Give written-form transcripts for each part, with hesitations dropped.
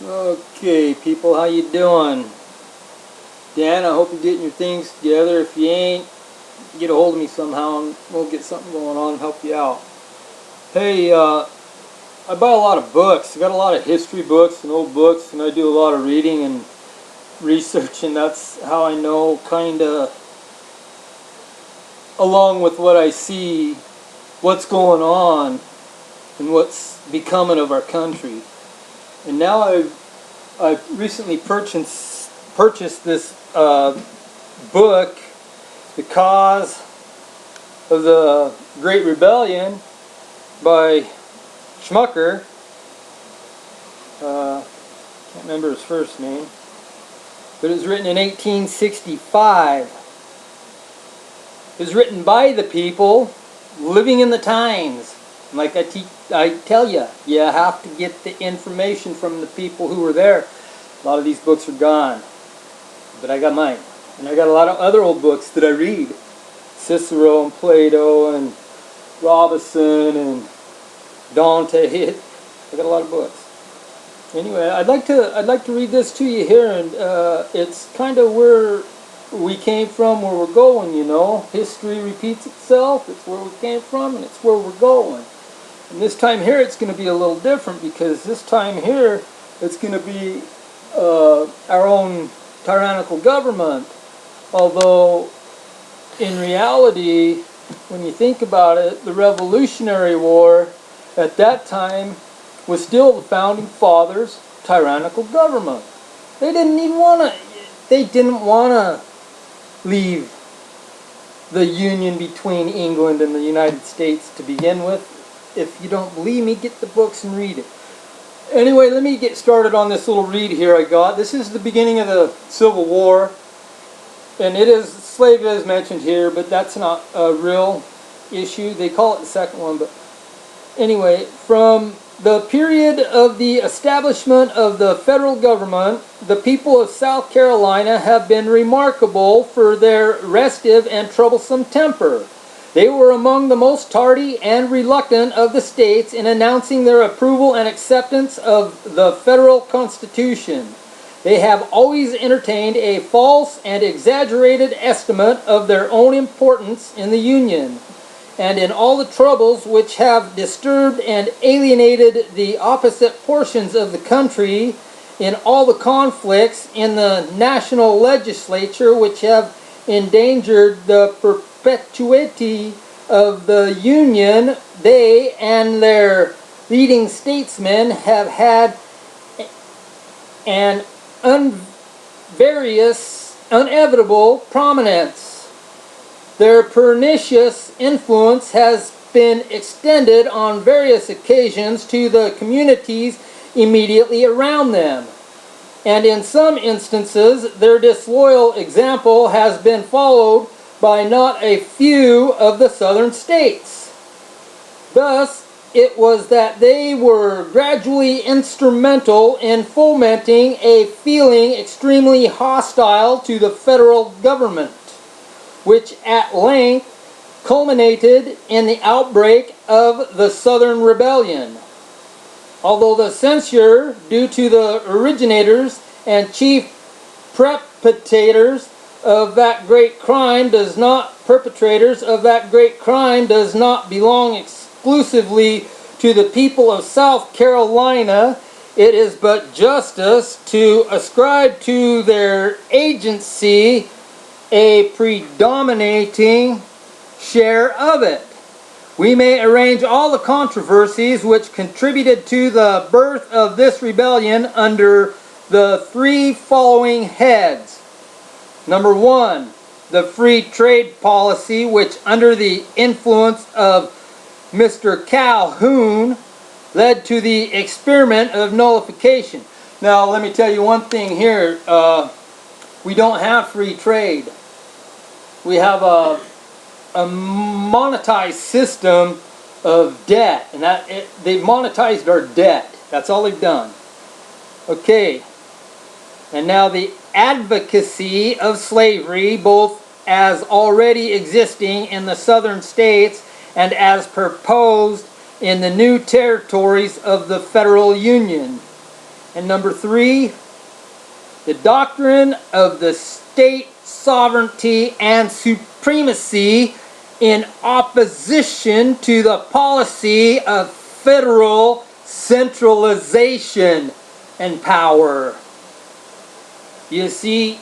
Okay, people, how you doing? Dan, I hope you're getting your things together. If you ain't, get a hold of me somehow and we'll get something going on and help you out. Hey, I buy a lot of books. I got a lot of history books and old books, and I do a lot of reading and research, and that's how I know, kinda, along with what I see, what's going on and what's becoming of our country. And now I've recently purchased this book, The Cause of the Great Rebellion by Schmucker. Can't remember his first name, but it was written in 1865. It was written by the people living in the times. Like I tell you, you have to get the information from the people who were there. A lot of these books are gone, but I got mine. And I got a lot of other old books that I read. Cicero and Plato and Robinson and Dante. I got a lot of books. Anyway, I'd like to read this to you here, and it's kind of where we came from, where we're going, you know. History repeats itself. It's where we came from, and it's where we're going. And this time here, it's going to be a little different, because this time here, it's going to be our own tyrannical government. Although, in reality, when you think about it, the Revolutionary War at that time was still the Founding Fathers' tyrannical government. They didn't want to leave the union between England and the United States to begin with. If you don't believe me, get the books and read it. Anyway, let me get started on this little read here I got. This is the beginning of the Civil War, and it is, slave is mentioned here, but that's not a real issue. They call it the second one, but anyway, from the period of the establishment of the federal government, the people of South Carolina have been remarkable for their restive and troublesome temper. They were among the most tardy and reluctant of the states in announcing their approval and acceptance of the federal Constitution. They have always entertained a false and exaggerated estimate of their own importance in the Union, and in all the troubles which have disturbed and alienated the opposite portions of the country, in all the conflicts in the national legislature which have endangered the perpetuity of the Union, they and their leading statesmen have had an unevitable prominence. Their pernicious influence has been extended on various occasions to the communities immediately around them, and in some instances their disloyal example has been followed by not a few of the southern states. Thus, it was that they were gradually instrumental in fomenting a feeling extremely hostile to the federal government, which at length culminated in the outbreak of the Southern Rebellion. Although the censure due to the originators and chief perpetrators of that great crime does not belong exclusively to the people of South Carolina, it is but justice to ascribe to their agency a predominating share of it. We may arrange all the controversies which contributed to the birth of this rebellion under the three following heads. Number one, the free trade policy, which under the influence of Mr. Calhoun led to the experiment of nullification. Now, let me tell you one thing here. We don't have free trade. We have a monetized system of debt, and they've monetized our debt. That's all they've done. Okay, and now the advocacy of slavery, both as already existing in the southern states and as proposed in the new territories of the federal union. And number 3, the doctrine of the state sovereignty and supremacy in opposition to the policy of federal centralization and power. You see,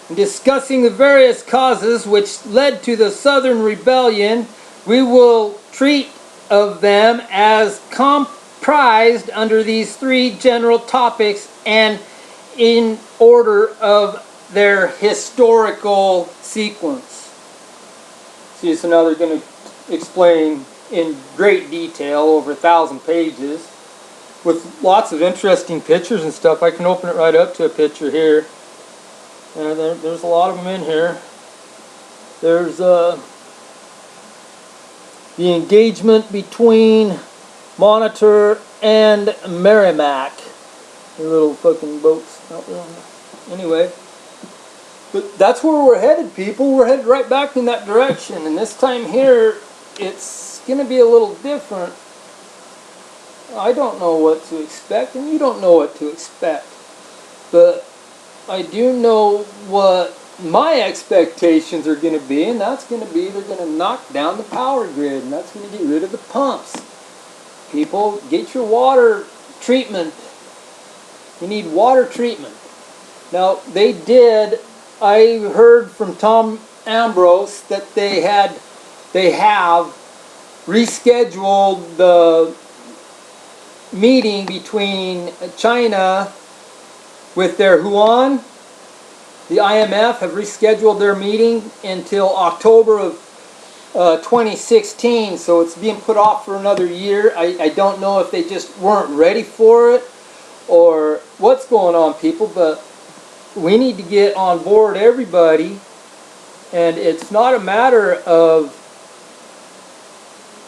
in discussing the various causes which led to the Southern Rebellion, we will treat of them as comprised under these 3 general topics and in order of their historical sequence. See, so now they're going to explain in great detail over 1,000 pages with lots of interesting pictures and stuff. I can open it right up to a picture here. There's a lot of them in here. There's the engagement between Monitor and Merrimack. The little fucking boats out there. Anyway, but that's where we're headed, people. We're headed right back in that direction. And this time here, it's going to be a little different. I don't know what to expect, and you don't know what to expect. But I do know what my expectations are going to be, and that's going to be they're going to knock down the power grid, and that's going to get rid of the pumps. People, get your water treatment. You need water treatment. Now, they did, I heard from Tom Ambrose that they have rescheduled the meeting between China with their Yuan. The IMF have rescheduled their meeting until October of 2016, so it's being put off for another year. I don't know if they just weren't ready for it or what's going on, people, but we need to get on board, everybody, and it's not a matter of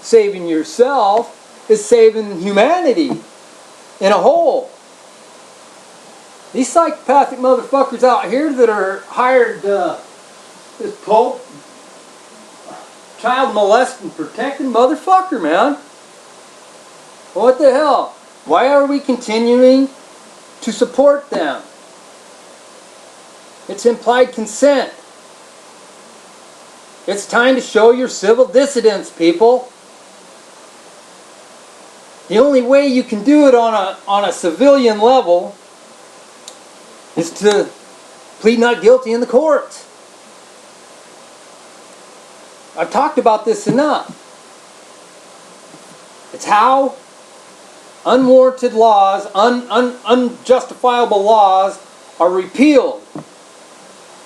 saving yourself, it's saving humanity in a whole. These psychopathic motherfuckers out here that are hired, this Pope, child molesting, protecting motherfucker, man. What the hell? Why are we continuing to support them? It's implied consent. It's time to show your civil dissidence, people. The only way you can do it on a civilian level is to plead not guilty in the courts. I've talked about this enough. It's how unwarranted laws, unjustifiable laws are repealed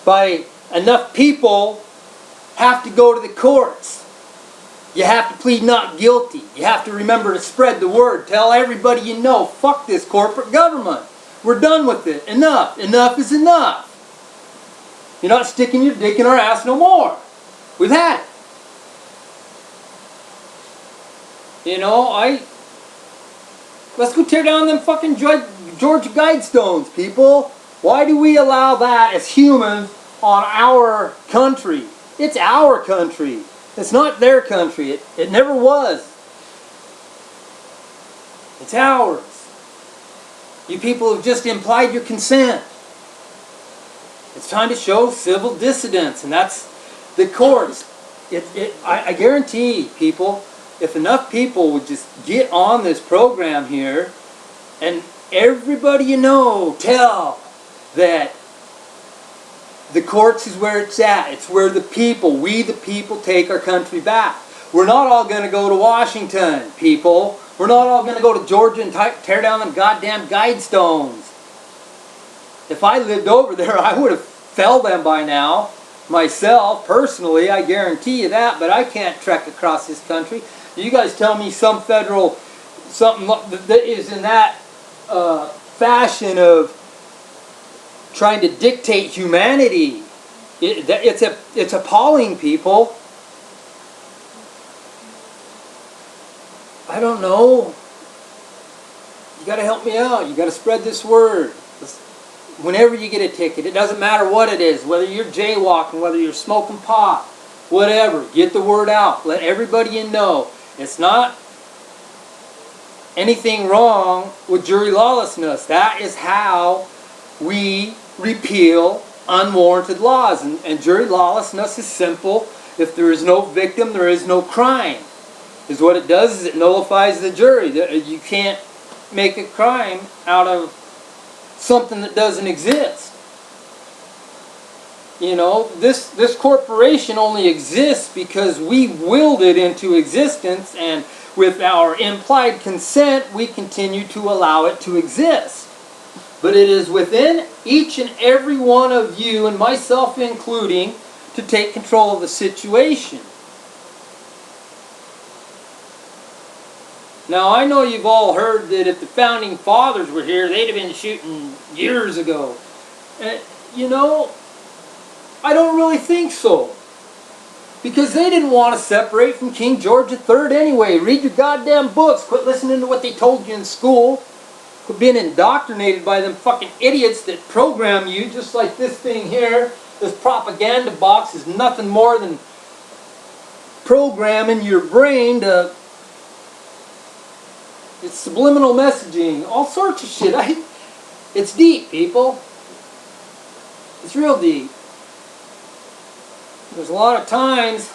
by enough people have to go to the courts. You have to plead not guilty. You have to remember to spread the word. Tell everybody you know, fuck this corporate government. We're done with it. Enough. Enough is enough. You're not sticking your dick in our ass no more. We've had it. You know, let's go tear down them fucking Georgia Guidestones, people. Why do we allow that as humans on our country? It's our country. It's not their country. It never was. It's ours. You people have just implied your consent. It's time to show civil dissidence, and that's the courts. I guarantee, people, if enough people would just get on this program here, and everybody you know tell that the courts is where it's at. It's where the people, we the people, take our country back. We're not all going to go to Washington, people. We're not all going to go to Georgia and tear down them goddamn Guidestones. If I lived over there, I would have felled them by now. Myself, personally, I guarantee you that, but I can't trek across this country. You guys tell me some federal, something that is in that fashion of trying to dictate humanity. It's appalling, people. I don't know. You got to help me out. You got to spread this word. Whenever you get a ticket, it doesn't matter what it is, whether you're jaywalking, whether you're smoking pot, whatever, get the word out. Let everybody you know. It's not anything wrong with jury lawlessness. That is how we repeal unwarranted laws. And jury lawlessness is simple. If there is no victim, there is no crime. Is what it does is it nullifies the jury. You can't make a crime out of something that doesn't exist. You know, this corporation only exists because we willed it into existence, and with our implied consent, we continue to allow it to exist. But it is within each and every one of you, and myself including, to take control of the situation. Now, I know you've all heard that if the Founding Fathers were here, they'd have been shooting years ago. You know, I don't really think so. Because they didn't want to separate from King George III anyway. Read your goddamn books. Quit listening to what they told you in school. Quit being indoctrinated by them fucking idiots that program you, just like this thing here. This propaganda box is nothing more than programming your brain to... It's subliminal messaging, all sorts of shit. It's deep, people. It's real deep. There's a lot of times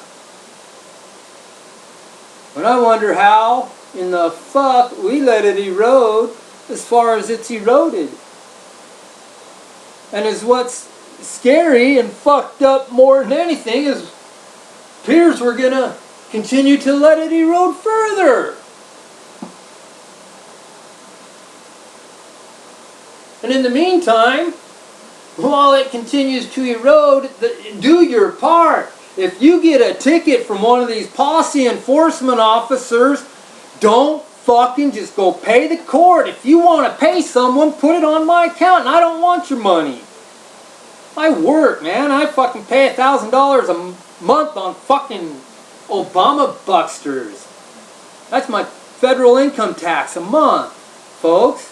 when I wonder how in the fuck we let it erode as far as it's eroded. And is what's scary and fucked up more than anything is appears we're gonna continue to let it erode further. And in the meantime, while it continues to erode, do your part. If you get a ticket from one of these posse enforcement officers, don't fucking just go pay the court. If you want to pay someone, put it on my account, and I don't want your money. I work, man. I fucking pay $1,000 a month on fucking Obama bucksters. That's my federal income tax a month, folks.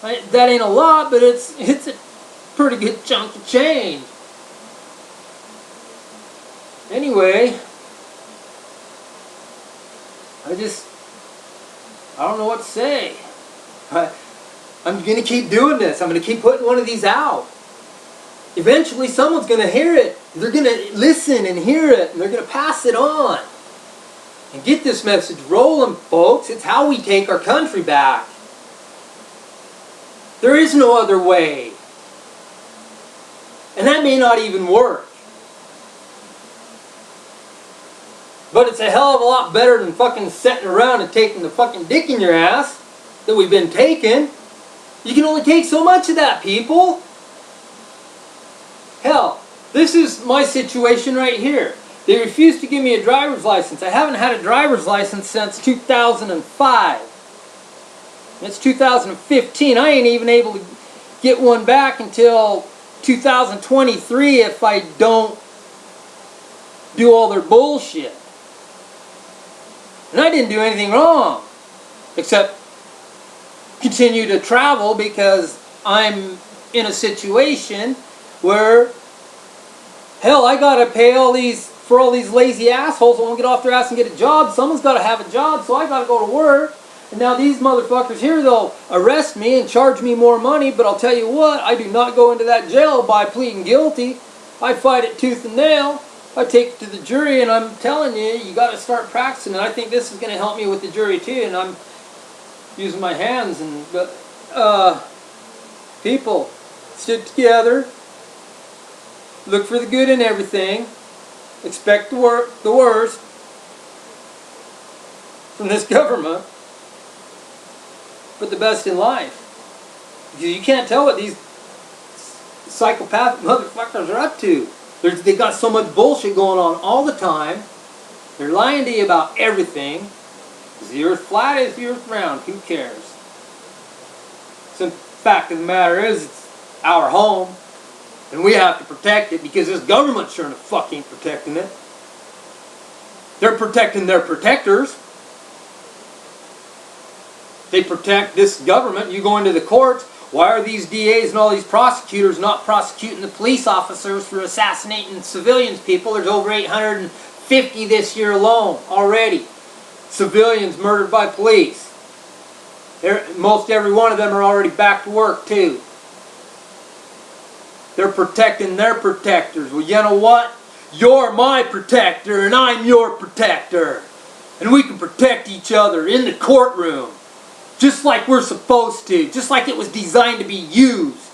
That ain't a lot, but it's a pretty good chunk of change. Anyway, I don't know what to say. I'm going to keep doing this. I'm going to keep putting one of these out. Eventually someone's going to hear it. They're going to listen and hear it, and they're going to pass it on. And get this message rolling, folks. It's how we take our country back. There is no other way. And that may not even work. But it's a hell of a lot better than fucking sitting around and taking the fucking dick in your ass that we've been taking. You can only take so much of that, people. Hell, this is my situation right here. They refused to give me a driver's license. I haven't had a driver's license since 2005. It's 2015. I ain't even able to get one back until 2023 if I don't do all their bullshit. And I didn't do anything wrong except continue to travel because I'm in a situation where, hell, I gotta pay for all these lazy assholes who won't get off their ass and get a job. Someone's gotta have a job, so I gotta go to work. And now these motherfuckers here, they'll arrest me and charge me more money, but I'll tell you what, I do not go into that jail by pleading guilty. I fight it tooth and nail. I take it to the jury, and I'm telling you, you got to start practicing. And I think this is going to help me with the jury too. And I'm using my hands. But people, stick together. Look for the good in everything. Expect the worst from this government. But the best in life. Because you can't tell what these psychopathic motherfuckers are up to. They got so much bullshit going on all the time. They're lying to you about everything. Is the earth flat? Is the earth round? Who cares? The fact of the matter is, it's our home. And we have to protect it because this government sure the fuck ain't protecting it. They're protecting their protectors. They protect this government. You go into the courts. Why are these DAs and all these prosecutors not prosecuting the police officers for assassinating civilians, people? There's over 850 this year alone already. civilians murdered by police. Most every one of them are already back to work too. They're protecting their protectors. Well, you know what? You're my protector and I'm your protector. And we can protect each other in the courtroom. Just like we're supposed to. Just like it was designed to be used.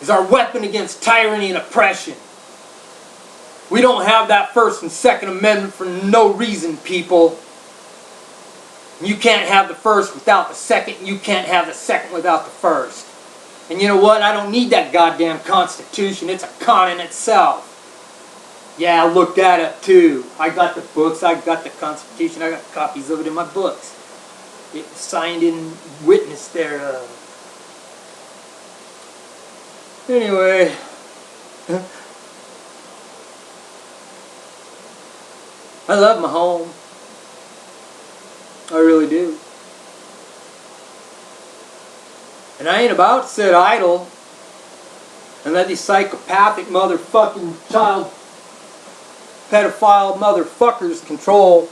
As our weapon against tyranny and oppression. We don't have that First and Second Amendment for no reason, people. You can't have the first without the second. You can't have the second without the first. And you know what? I don't need that goddamn Constitution. It's a con in itself. Yeah, I looked that up too. I got the books. I got the Constitution. I got copies of it in my books. It's signed in witness thereof. Anyway. I love my home. I really do. And I ain't about to sit idle and let these psychopathic motherfucking child pedophile motherfuckers control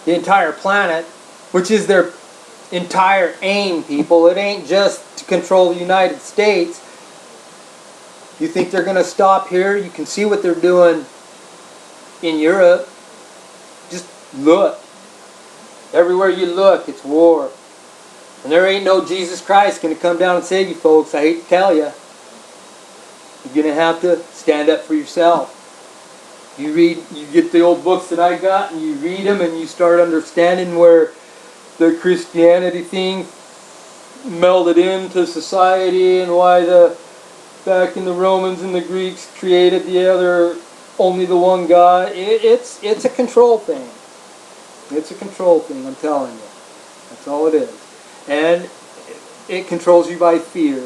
the entire planet, which is their entire aim, people. It ain't just to control the United States. You think they're going to stop here? You can see what they're doing in Europe. Just look. Everywhere you look, it's war. And there ain't no Jesus Christ going to come down and save you, folks. I hate to tell you. You're going to have to stand up for yourself. You get the old books that I got, and you read them, and you start understanding where the Christianity thing melded into society, and why back in the Romans and the Greeks created only the one God. It's a control thing. It's a control thing, I'm telling you. That's all it is. And it controls you by fear.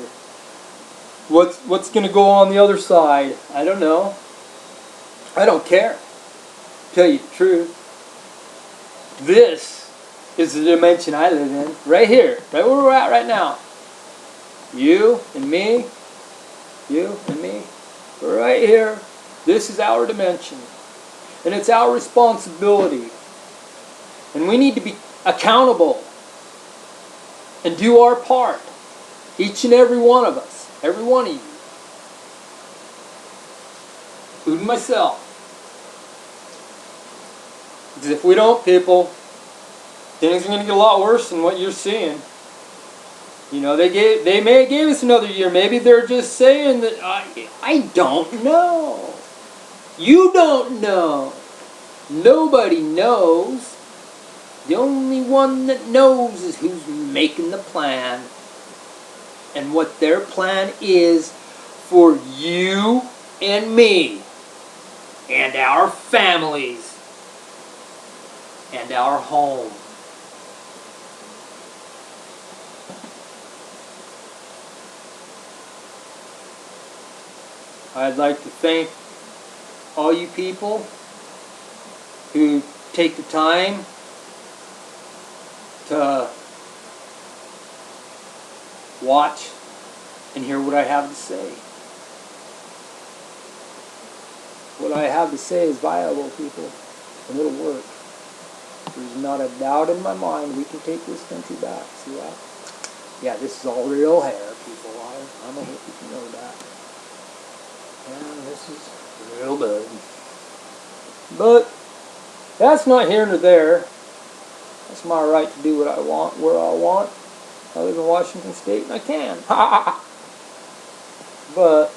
What's going to go on the other side? I don't know. I don't care. To tell you the truth. This is the dimension I live in. Right here. Right where we're at right now. You and me. You and me. We're right here. This is our dimension. And it's our responsibility. And we need to be accountable. And do our part. Each and every one of us. Every one of you. Including myself. Because if we don't, people, things are going to get a lot worse than what you're seeing. You know, they may have gave us another year. Maybe they're just saying that, I don't know. You don't know. Nobody knows. The only one that knows is who's making the plan. And what their plan is for you and me. And our families. And our home. I'd like to thank all you people who take the time to watch and hear what I have to say. What I have to say is viable, people, and it'll work. There's not a doubt in my mind we can take this country back. See that? Yeah, this is all real hair, people. I'm a hippie, you know that. And this is real bad. But that's not here nor there. That's my right to do what I want, where I want. I live in Washington State and I can. But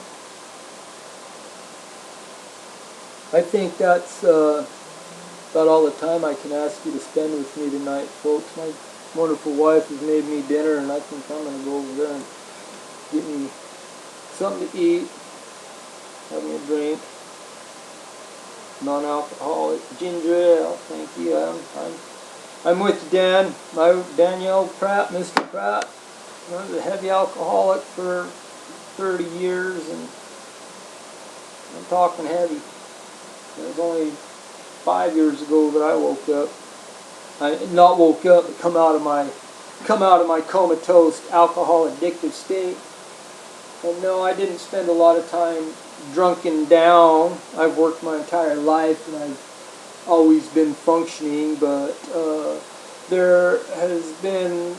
I think that's about all the time I can ask you to spend with me tonight, folks. My wonderful wife has made me dinner, and I think I'm going to go over there and get me something to eat, have me a drink, non-alcoholic ginger ale. Thank you. I'm with Dan, Danielle Pratt, Mr. Pratt. I was a heavy alcoholic for 30 years, and I'm talking heavy. It was only 5 years ago that I woke up. Not woke up, but come out of my comatose, alcohol addictive state. And no, I didn't spend a lot of time drunken down. I've worked my entire life, and I've always been functioning, but there has been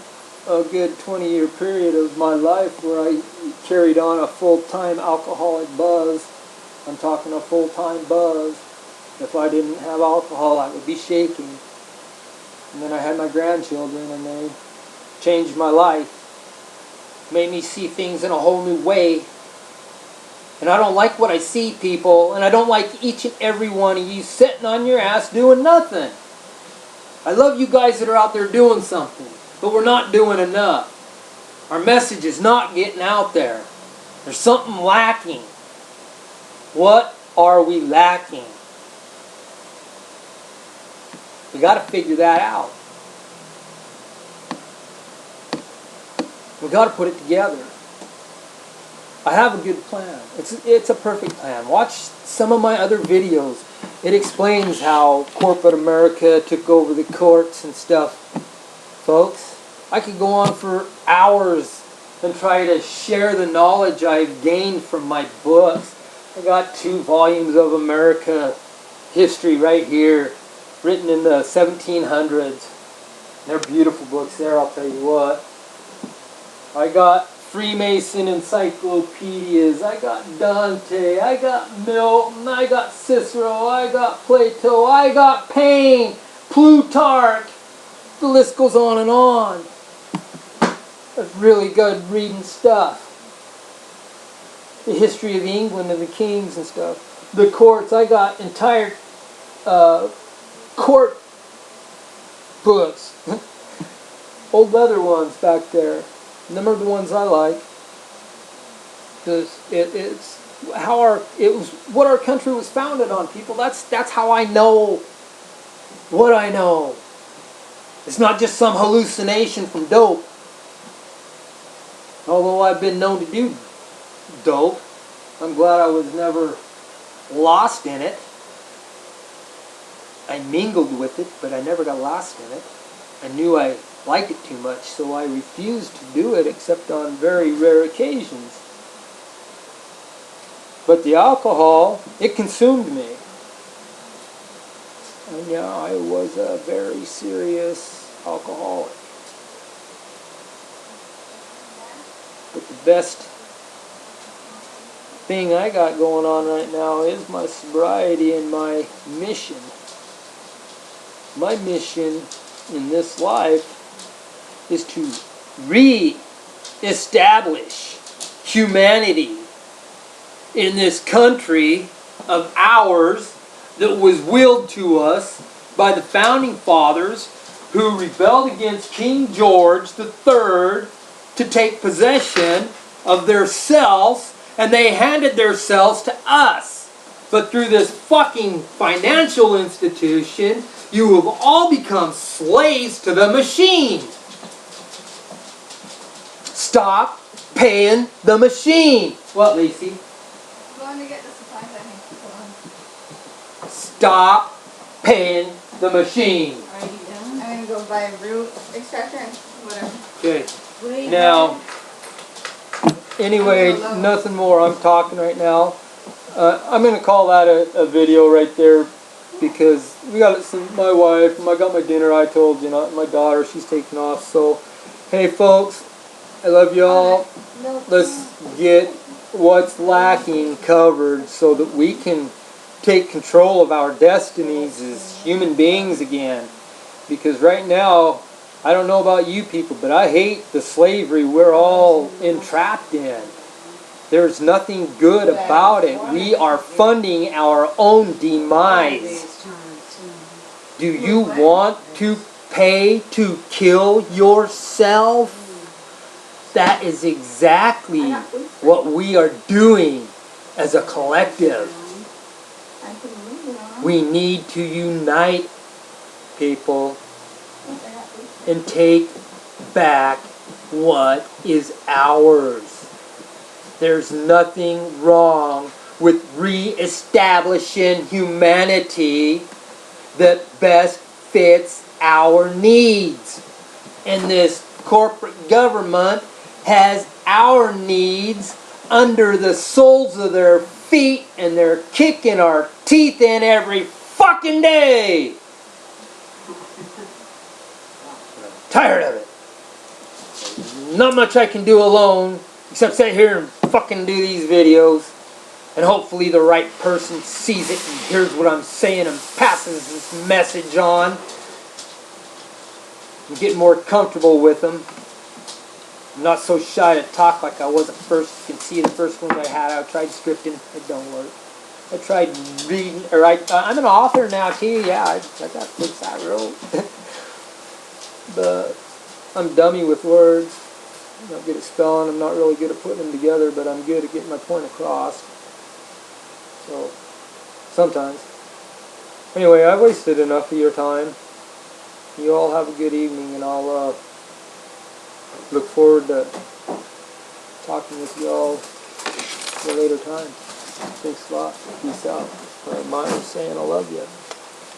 a good 20-year period of my life where I carried on a full-time alcoholic buzz. I'm talking a full-time buzz. If I didn't have alcohol, I would be shaking. And then I had my grandchildren, and they changed my life. Made me see things in a whole new way. And I don't like what I see, people, and I don't like each and every one of you sitting on your ass doing nothing. I love you guys that are out there doing something, but we're not doing enough. Our message is not getting out there. There's something lacking. What are we lacking? We got to figure that out. We got to put it together. I have a good plan. It's a perfect plan. Watch some of my other videos. It explains how corporate America took over the courts and stuff. Folks, I could go on for hours and try to share the knowledge I've gained from my books. I got 2 volumes of America history right here, written in the 1700s. They're beautiful books there, I'll tell you what. I got Freemason encyclopedias, I got Dante, I got Milton, I got Cicero, I got Plato, I got Paine, Plutarch. The list goes on and on. That's really good reading stuff. The history of England and the kings and stuff. The courts, I got entire court books. Old leather ones back there. Them are the ones I like. Because it was what our country was founded on, people. That's how I know what I know. It's not just some hallucination from dope. Although I've been known to do dope, I'm glad I was never lost in it. I mingled with it, but I never got lost in it. I knew I liked it too much, so I refused to do it except on very rare occasions. But the alcohol, it consumed me. And yeah, I was a very serious alcoholic. But the best thing I got going on right now is my sobriety and my mission. My mission in this life is to re-establish humanity in this country of ours that was willed to us by the founding fathers who rebelled against King George III to take possession of their selves, and they handed their selves to us. But through this fucking financial institution, you have all become slaves to the machine. Stop paying the machine. What, Lacey? Going to get the supplies, I think. Stop paying the machine. Are you done? I'm going to go buy root extractor and whatever. Okay. Now, anyway, nothing more. I'm talking right now. I'm going to call that a video right there because we got my wife, I got my dinner, I told you, not my daughter, she's taking off. So, hey folks, I love y'all. Let's get what's lacking covered so that we can take control of our destinies as human beings again. Because right now, I don't know about you people, but I hate the slavery we're all entrapped in. There's nothing good about it. We are funding our own demise. Do you want to pay to kill yourself? That is exactly what we are doing as a collective. We need to unite, people, and take back what is ours. There's nothing wrong with re-establishing humanity that best fits our needs. And this corporate government has our needs under the soles of their feet, and they're kicking our teeth in every fucking day. I'm tired of it. Not much I can do alone except sit here and fucking do these videos. And hopefully the right person sees it and hears what I'm saying and passes this message on. I'm getting more comfortable with them. I'm not so shy to talk like I was at first. You can see the first one I had. I tried scripting. It don't work. I tried reading. I'm an author now too. Yeah, I got books I wrote. But I'm dummy with words. I'm not good at spelling. I'm not really good at putting them together. But I'm good at getting my point across. So, sometimes. Anyway, I wasted enough of your time. You all have a good evening, and I'll look forward to talking with you all at a later time. Thanks a lot. Peace out. Myra's saying I love you.